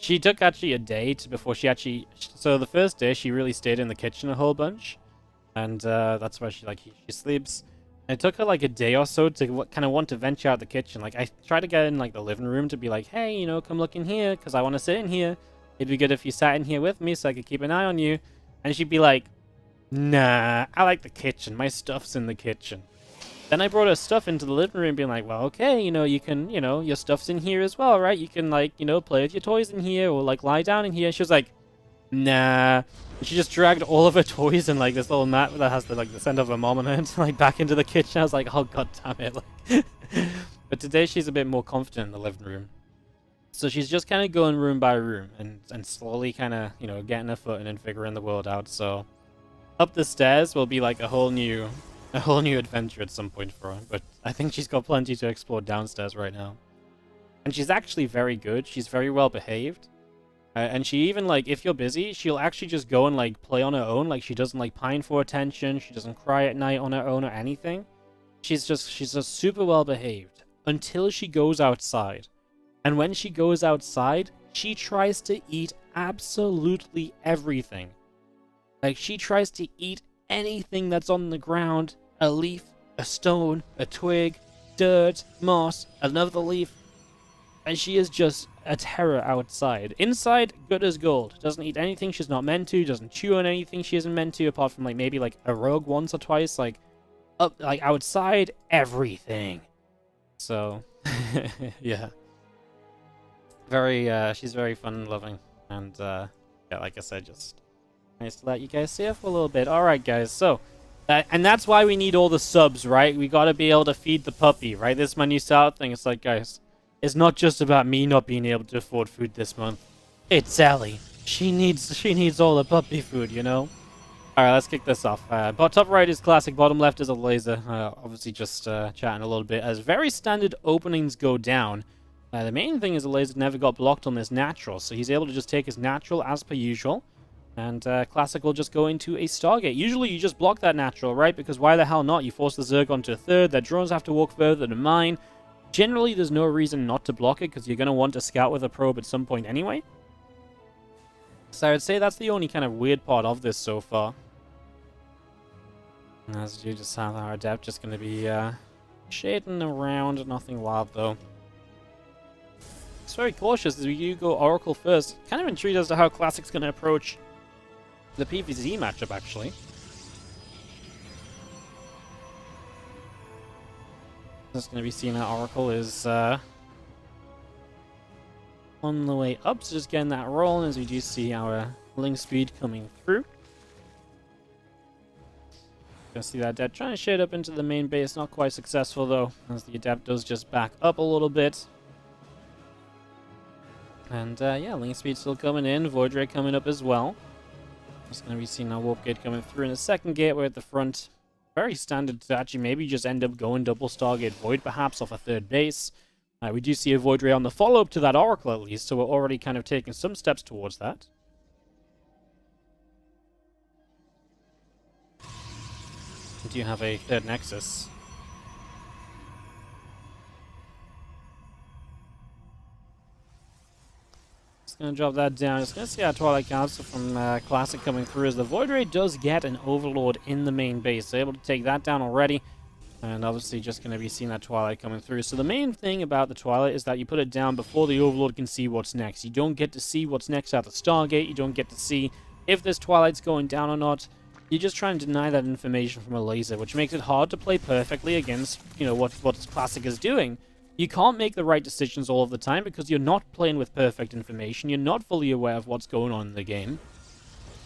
She took actually a day before she actually. So the first day she really stayed in the kitchen a whole bunch, and that's where she sleeps. And it took her like a day or so to kind of want to venture out the kitchen. Like I tried to get in like the living room to be like, hey, you know, come look in here because I want to sit in here. It'd be good if you sat in here with me so I could keep an eye on you. And she'd be like, nah, I like the kitchen. My stuff's in the kitchen. Then I brought her stuff into the living room being like, well, okay, you know, you can, you know, your stuff's in here as well, right? You can, like, you know, play with your toys in here or, like, lie down in here. She was like, nah. And she just dragged all of her toys and, like, this little mat that has, the, like, the scent of her mom on it, like, back into the kitchen. I was like, oh, god damn it. Like, but today she's a bit more confident in the living room. So she's just kind of going room by room and slowly kind of, you know, getting her foot in and figuring the world out. So up the stairs will be, like, a whole new adventure at some point for her, but I think she's got plenty to explore downstairs right now. And she's actually very good. She's very well behaved. And she even, like, if you're busy, she'll actually just go and, like, play on her own. Like, she doesn't, like, pine for attention. She doesn't cry at night on her own or anything. She's just super well behaved until she goes outside. And when she goes outside, she tries to eat absolutely everything. Like, she tries to eat anything that's on the ground. A leaf, a stone, a twig, dirt, moss, another leaf. And she is just a terror outside. Inside, good as gold. Doesn't eat anything she's not meant to. Doesn't chew on anything she isn't meant to, apart from like maybe like a rogue once or twice. Like outside, everything. So, yeah. She's very fun and loving. And yeah, like I said, just nice to let you guys see her for a little bit. Alright, guys, so and that's why we need all the subs, right? We gotta be able to feed the puppy, right? This is my new style thing. It's like, guys, it's not just about me not being able to afford food this month. It's Ellie. She needs all the puppy food, you know? Alright, let's kick this off. Top right is classic, bottom left is Elazer. Obviously just chatting a little bit. As very standard openings go down, the main thing is Elazer never got blocked on this natural, so he's able to just take his natural as per usual. And Classic will just go into a Stargate. Usually you just block that natural, right? Because why the hell not? You force the Zerg onto a third, their drones have to walk further than mine. Generally, there's no reason not to block it, because you're going to want to scout with a probe at some point anyway. So I would say that's the only kind of weird part of this so far. As you just have our Adept just going to be shading around, nothing wild though. It's very cautious as you go Oracle first. Kind of intrigued as to how Classic's going to approach the PvZ matchup, actually. Just going to be seeing that Oracle is on the way up, so just getting that rolling as we do see our link speed coming through. Gonna see that Adept trying to shade up into the main base, not quite successful though, as the Adept does just back up a little bit. And yeah, link speed still coming in, Void Ray coming up as well. Just going to be seeing our Warp Gate coming through in the second gate. We're at the front. Very standard to actually maybe just end up going double Stargate Void perhaps off a third base. We do see a Void Ray on the follow-up to that Oracle at least, so we're already kind of taking some steps towards that. We do have a third Nexus. Gonna drop that down. Just gonna see our Twilight Council from Classic coming through as the Void Ray does get an Overlord in the main base. So able to take that down already. And obviously just gonna be seeing that Twilight coming through. So the main thing about the Twilight is that you put it down before the Overlord can see what's next. You don't get to see what's next at the Stargate. You don't get to see if this Twilight's going down or not. You're just trying to deny that information from Elazer, which makes it hard to play perfectly against, you know, what Classic is doing. You can't make the right decisions all of the time because you're not playing with perfect information. You're not fully aware of what's going on in the game.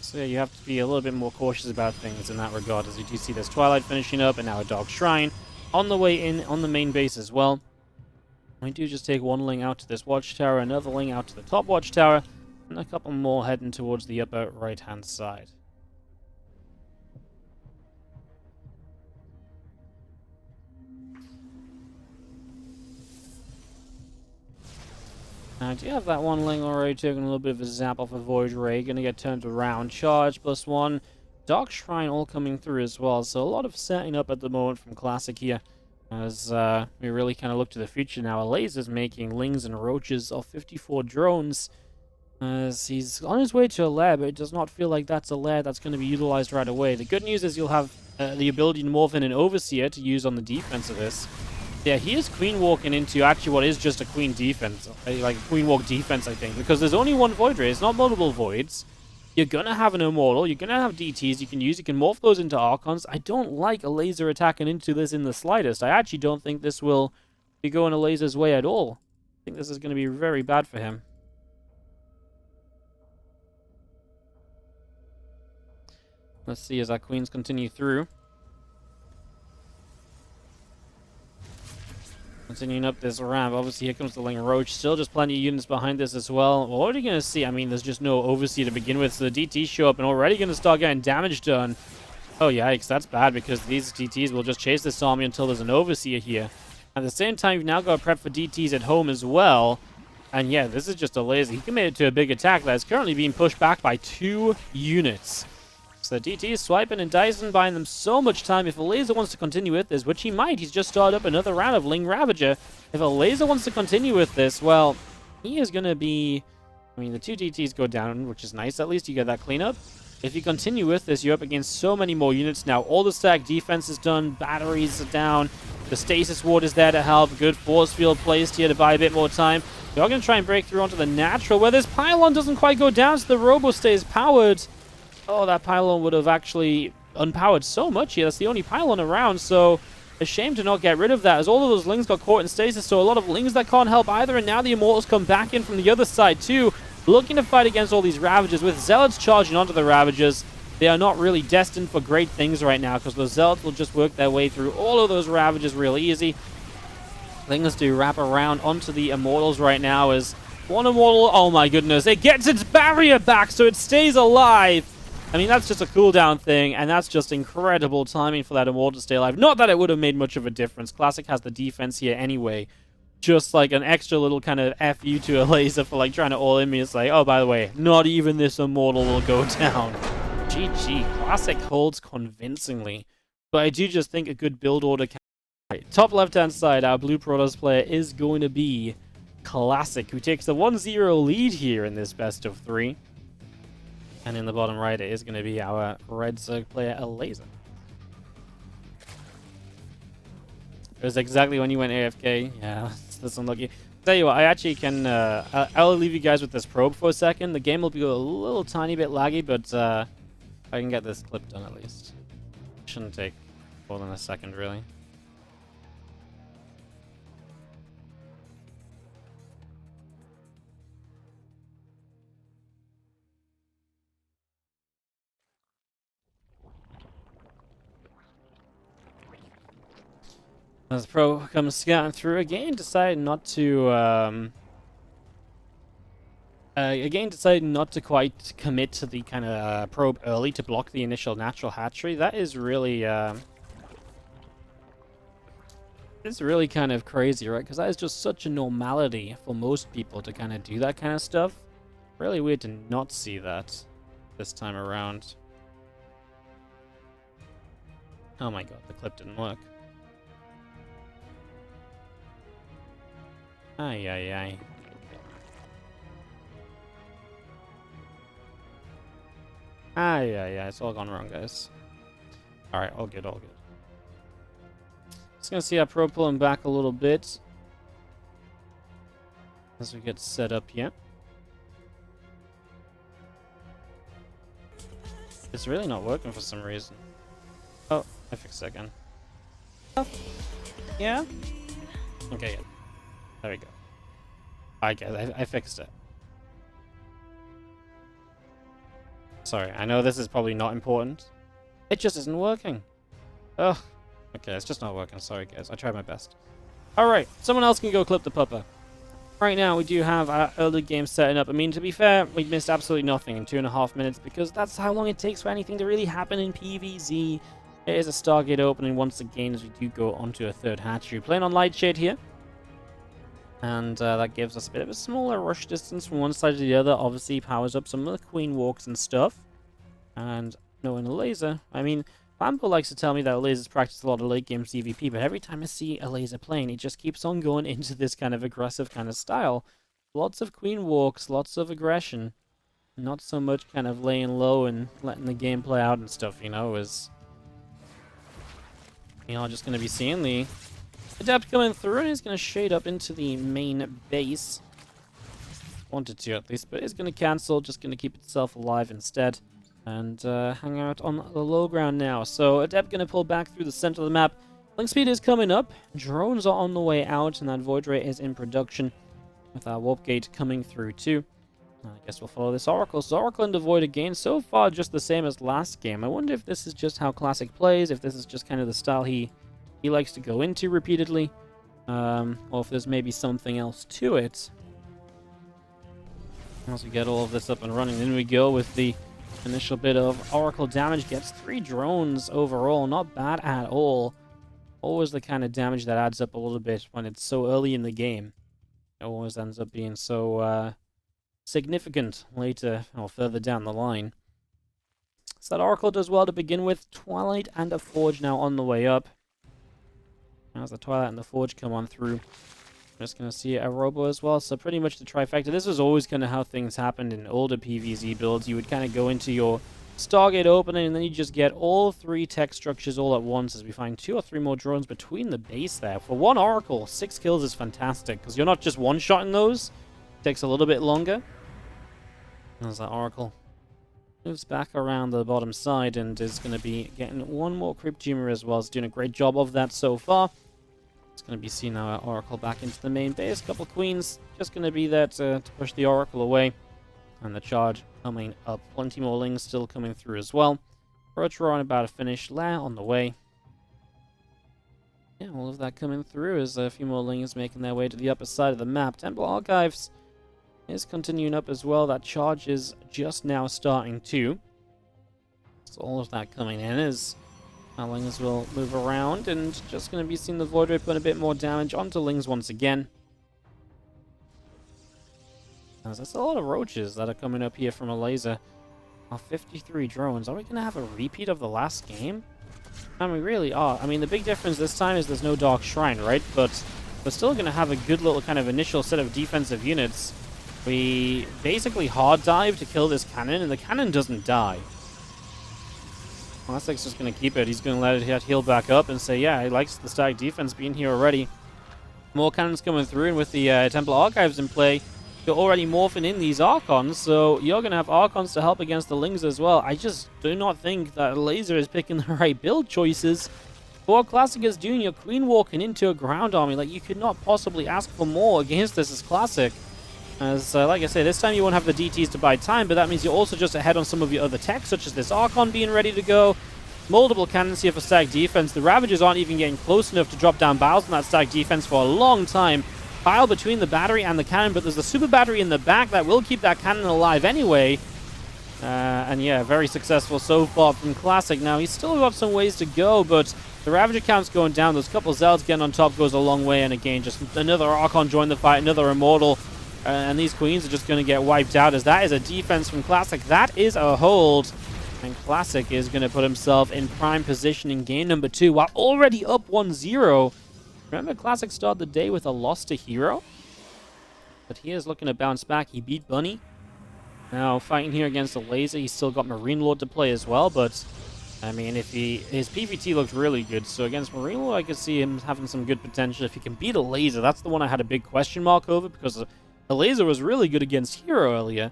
So yeah, you have to be a little bit more cautious about things in that regard, as you do see this Twilight finishing up and now a Dark Shrine on the way in on the main base as well. We do just take one link out to this watchtower, another link out to the top watchtower, and a couple more heading towards the upper right-hand side. Now, I do have that one link already taking a little bit of a zap off of Void Ray. Gonna get turned around. Charge +1. Dark Shrine all coming through as well. So a lot of setting up at the moment from Classic here. As we really kind of look to the future now. Elazer's making Lings and Roaches of 54 drones. As he's on his way to a lair, but it does not feel like that's a lair that's going to be utilized right away. The good news is you'll have the ability to morph in an Overseer to use on the defense of this. Yeah, he is queen walking into actually what is just a queen defense, like a queen walk defense, I think, because there's only one Void Ray. It's not multiple Voids. You're going to have an Immortal. You're going to have DTs you can use. You can morph those into Archons. I don't like Elazer attacking into this in the slightest. I actually don't think this will be going Elazer's way at all. I think this is going to be very bad for him. Let's see as our queens continue through. Continuing up this ramp. Obviously, here comes the Ling Roach. Still just plenty of units behind this as well. What are you going to see? I mean, there's just no Overseer to begin with, so the DTs show up and already going to start getting damage done. Oh, yikes. That's bad because these DTs will just chase this army until there's an Overseer here. At the same time, you've now got to prep for DTs at home as well. And yeah, this is just a lazy. He committed to a big attack that is currently being pushed back by 2 units. So DT is swiping and dicing, buying them so much time. If Elazer wants to continue with this, which he might, he's just started up another round of Ling Ravager. If Elazer wants to continue with this, well, he is going to be... I mean, the 2 DTs go down, which is nice. At least you get that cleanup. If you continue with this, you're up against so many more units now. All the stack defense is done. Batteries are down. The Stasis Ward is there to help. Good force field placed here to buy a bit more time. You're going to try and break through onto the natural, where this pylon doesn't quite go down, so the Robo stays powered. Oh, that pylon would have actually unpowered so much here. That's the only pylon around, so a shame to not get rid of that, as all of those Lings got caught in stasis, so a lot of Lings that can't help either, and now the Immortals come back in from the other side too, looking to fight against all these Ravagers. With Zealots charging onto the Ravagers, they are not really destined for great things right now, because those Zealots will just work their way through all of those Ravagers real easy. Lings do wrap around onto the Immortals right now, as one Immortal, oh my goodness, it gets its barrier back, so it stays alive. I mean, that's just a cooldown thing, and that's just incredible timing for that Immortal to stay alive. Not that it would have made much of a difference. Classic has the defense here anyway. Just like an extra little kind of FU to Elazer for like trying to all in me. It's like, oh, by the way, not even this Immortal will go down. GG. Classic holds convincingly. But I do just think a good build order can... Right, top left-hand side, our Blue Protoss player is going to be Classic, who takes a 1-0 lead here in this best of 3. And in the bottom right, it is going to be our Red Zerg player, Elazer. It was exactly when you went AFK. Yeah, that's unlucky. Tell you what, I actually can... I'll leave you guys with this probe for a second. The game will be a little tiny bit laggy, but I can get this clip done at least. Shouldn't take more than a second, really. As Pro comes scouting through again, decided not to quite commit to the kind of probe early to block the initial natural hatchery. That is really it's really kind of crazy, right? Because that is just such a normality for most people to kind of do that kind of stuff. Really weird to not see that this time around. Oh my god, the clip didn't work. Ay, ay, ay. Ay, ay, ay. It's all gone wrong, guys. Alright, all good, all good. Just gonna see our pro pulling back a little bit as we get set up here. It's really not working for some reason. Oh, I fixed it again. Oh. Yeah? Okay, yeah. There we go. I fixed it. Sorry, I know this is probably not important. It just isn't working. Ugh. Okay, it's just not working. Sorry, guys. I tried my best. Alright, someone else can go clip the pupper. Right now, we do have our early game setting up. I mean, to be fair, we missed absolutely nothing in 2.5 minutes because that's how long it takes for anything to really happen in PvZ. It is a Stargate opening once again as we do go onto a third hatchery. Playing on Lightshade here. And that gives us a bit of a smaller rush distance from one side to the other. Obviously, powers up some of the Queen Walks and stuff. And knowing Elazer, I mean, Bambo likes to tell me that Elazer's practiced a lot of late game CVP, but every time I see Elazer playing, he just keeps on going into this kind of aggressive kind of style. Lots of queen walks, lots of aggression. Not so much kind of laying low and letting the game play out and stuff, you know, as you know, just going to be seeing the Adept coming through, and he's going to shade up into the main base. Wanted to, at least, but it's going to cancel, just going to keep itself alive instead. And hang out on the low ground now. So Adept going to pull back through the center of the map. Link speed is coming up. Drones are on the way out, and that Void Ray is in production. With our Warp Gate coming through too. I guess we'll follow this Oracle. So Oracle into Void again. So far, just the same as last game. I wonder if this is just how Classic plays, if this is just kind of the style he likes to go into repeatedly, or if there's maybe something else to it. Once we get all of this up and running, in we go with the initial bit of Oracle damage. Gets 3 drones overall. Not bad at all. Always the kind of damage that adds up a little bit when it's so early in the game. It always ends up being so significant later or further down the line. So that Oracle does well to begin with. Twilight and a Forge now on the way up. As the Twilight and the Forge come on through, we're just going to see a Robo as well. So pretty much the trifecta. This was always kind of how things happened in older PvZ builds. You would kind of go into your Stargate opening, and then you just get all 3 tech structures all at once, as we find 2 or 3 more drones between the base there. For one Oracle, 6 kills is fantastic, because you're not just one-shotting those. It takes a little bit longer. There's that Oracle. Moves back around the bottom side and is going to be getting 1 more Crypt Tumor as well. It's doing a great job of that so far. It's going to be seeing our Oracle back into the main base. Couple Queens just going to be there to push the Oracle away. And the charge coming up. Plenty more Lings still coming through as well. Approach on about to finish. Lair on the way. Yeah, all of that coming through as a few more Lings making their way to the upper side of the map. Temple Archives is continuing up as well. That charge is just now starting too. So all of that coming in as our Lings will move around, and just going to be seeing the Void Ray put a bit more damage onto Lings once again. As there's a lot of roaches that are coming up here from Elazer. 53 drones. Are we going to have a repeat of the last game? And we really are. I mean, the big difference this time is there's no Dark Shrine, right? But we're still going to have a good little kind of initial set of defensive units. We basically hard dive to kill this cannon, and the cannon doesn't die. Classic's just going to keep it. He's going to let it heal back up and say, yeah, he likes the static defense being here already. More cannons coming through, and with the Temple Archives in play, you're already morphing in these Archons, so you're going to have Archons to help against the Lings as well. I just do not think that Elazer is picking the right build choices. For Classic is doing your Queen walking into a ground army. Like, you could not possibly ask for more against this as Classic. As, like I say, this time you won't have the DTs to buy time, but that means you're also just ahead on some of your other tech, such as this Archon being ready to go. Multiple cannons here for static defense. The Ravagers aren't even getting close enough to drop down barrels on that static defense for a long time. Pile between the battery and the cannon, but there's the super battery in the back that will keep that cannon alive anyway. And yeah, very successful so far from Classic. Now, he's still got some ways to go, but the Ravager count's going down. Those couple Zelds getting on top goes a long way, and again, just another Archon join the fight, another Immortal. And these Queens are just going to get wiped out, as that is a defense from Classic. That is a hold. And Classic is going to put himself in prime position in game number 2, while already up 1-0. Remember, Classic started the day with a loss to Hero? But he is looking to bounce back. He beat Bunny. Now, fighting here against Elazer, he's still got Marine Lord to play as well, but I mean, if his PvT looked really good, so against Marine Lord, I could see him having some good potential. If he can beat Elazer, that's the one I had a big question mark over, because Elazer was really good against Hero earlier.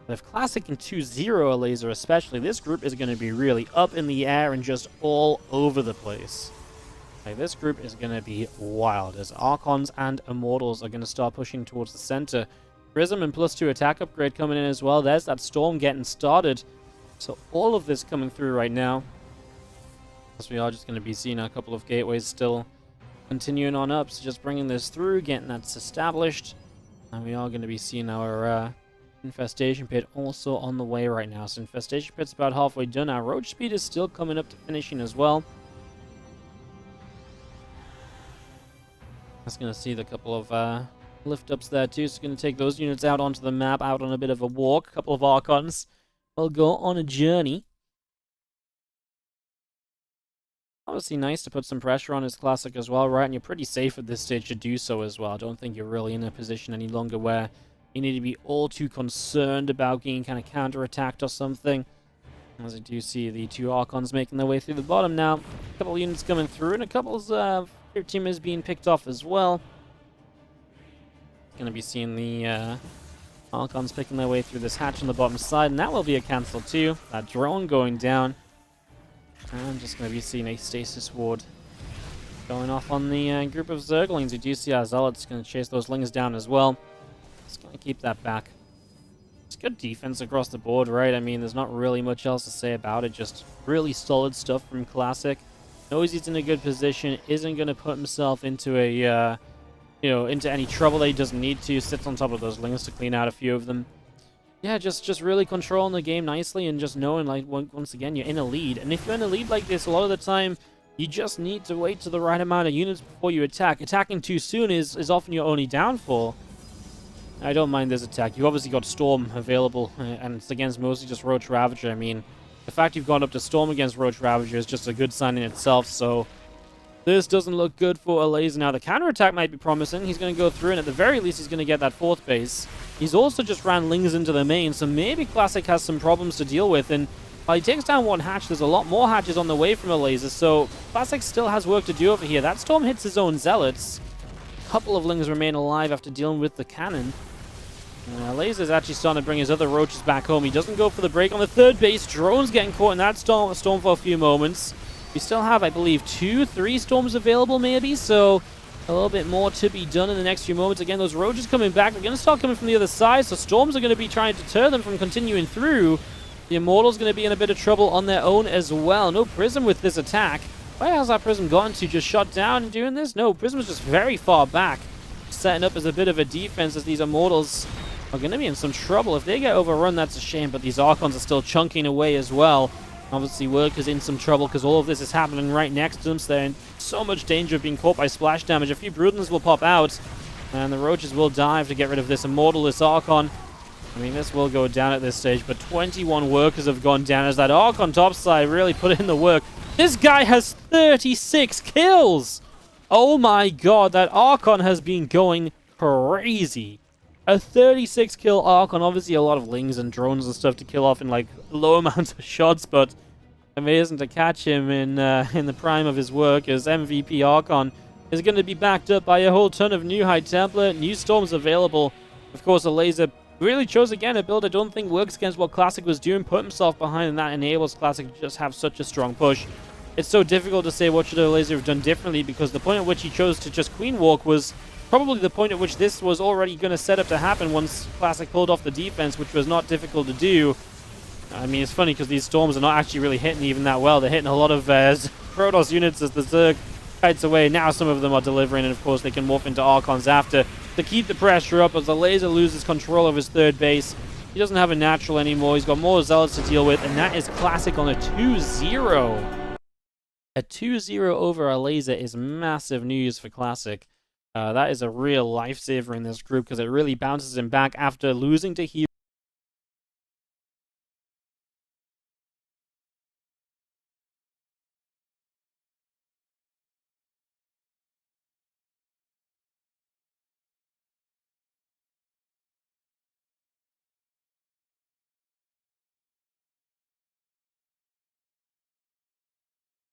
But if Classic can 2-0 Elazer especially, this group is going to be really up in the air and just all over the place. Like, this group is going to be wild, as Archons and Immortals are going to start pushing towards the center. Prism and +2 attack upgrade coming in as well. There's that Storm getting started. So all of this coming through right now. As we are just going to be seeing a couple of gateways still continuing on up. So just bringing this through, getting that established. And we are going to be seeing our Infestation Pit also on the way right now. So Infestation Pit's about halfway done. Our Roach Speed is still coming up to finishing as well. Just going to see the couple of lift-ups there too. So going to take those units out onto the map, out on a bit of a walk. A couple of Archons will go on a journey. Obviously nice to put some pressure on his Classic as well, right? And you're pretty safe at this stage to do so as well. I don't think you're really in a position any longer where you need to be all too concerned about getting kind of counter-attacked or something. As I do see the two Archons making their way through the bottom now. A couple of units coming through, and a couple of your team is being picked off as well. Going to be seeing the Archons picking their way through this hatch on the bottom side, and that will be a cancel too. That drone going down. I'm just going to be seeing a stasis ward going off on the group of Zerglings. We do see our Zealots going to chase those Lings down as well. Just going to keep that back. It's good defense across the board, right? I mean, there's not really much else to say about it. Just really solid stuff from Classic. Knows he's in a good position. Isn't going to put himself into a, into any trouble that he doesn't need to. Sits on top of those Lings to clean out a few of them. Yeah, just really controlling the game nicely and just knowing, like, once again, you're in a lead. And if you're in a lead like this, a lot of the time, you just need to wait to the right amount of units before you attack. Attacking too soon is often your only downfall. I don't mind this attack. You've obviously got Storm available, and it's against mostly just Roach Ravager. I mean, the fact you've gone up to Storm against Roach Ravager is just a good sign in itself, so this doesn't look good for Elazer. Now, the counterattack might be promising. He's going to go through, and at the very least, he's going to get that fourth base. He's also just ran Lings into the main, so maybe Classic has some problems to deal with, and while he takes down one hatch, there's a lot more hatches on the way from Elazer, so Classic still has work to do over here. That Storm hits his own Zealots. A couple of Lings remain alive after dealing with the cannon. Elazer's actually starting to bring his other Roaches back home. He doesn't go for the break on the third base. Drone's getting caught in that storm for a few moments. We still have, I believe, 2-3 Storms available, maybe, so a little bit more to be done in the next few moments. Again, those Roaches coming back. They're going to start coming from the other side, so Storms are going to be trying to deter them from continuing through. The Immortal's going to be in a bit of trouble on their own as well. No Prism with this attack. Where has that Prism gone to? Just shot down and doing this? No, Prism's just very far back, setting up as a bit of a defense as these Immortals are going to be in some trouble. If they get overrun, that's a shame, but these Archons are still chunking away as well. Obviously, Work is in some trouble because all of this is happening right next to them, so they're in so much danger of being caught by splash damage. A few Brutons will pop out, and the Roaches will dive to get rid of this Immortal, this Archon. I mean, this will go down at this stage, but 21 workers have gone down as that Archon topside really put in the work. This guy has 36 kills! Oh my god, that Archon has been going crazy. A 36 kill Archon, obviously a lot of Lings and drones and stuff to kill off in like low amounts of shots, but amazing to catch him in the prime of his work as MVP Archon is going to be backed up by a whole ton of new High Templar, new Storms available. Of course, Elazer really chose again a build I don't think works against what Classic was doing, put himself behind, and that enables Classic to just have such a strong push. It's so difficult to say what should Elazer have done differently because the point at which he chose to just Queen Walk was probably the point at which this was already going to set up to happen once Classic pulled off the defense, which was not difficult to do. I mean, it's funny because these Storms are not actually really hitting even that well. They're hitting a lot of Protoss units as the Zerg kites away. Now some of them are delivering, and of course they can morph into Archons after to keep the pressure up as the Elazer loses control of his third base. He doesn't have a natural anymore. He's got more Zealots to deal with, and that is Classic on a 2-0. A 2-0 over Elazer is massive news for Classic. That is a real lifesaver in this group because it really bounces him back after losing to Hero.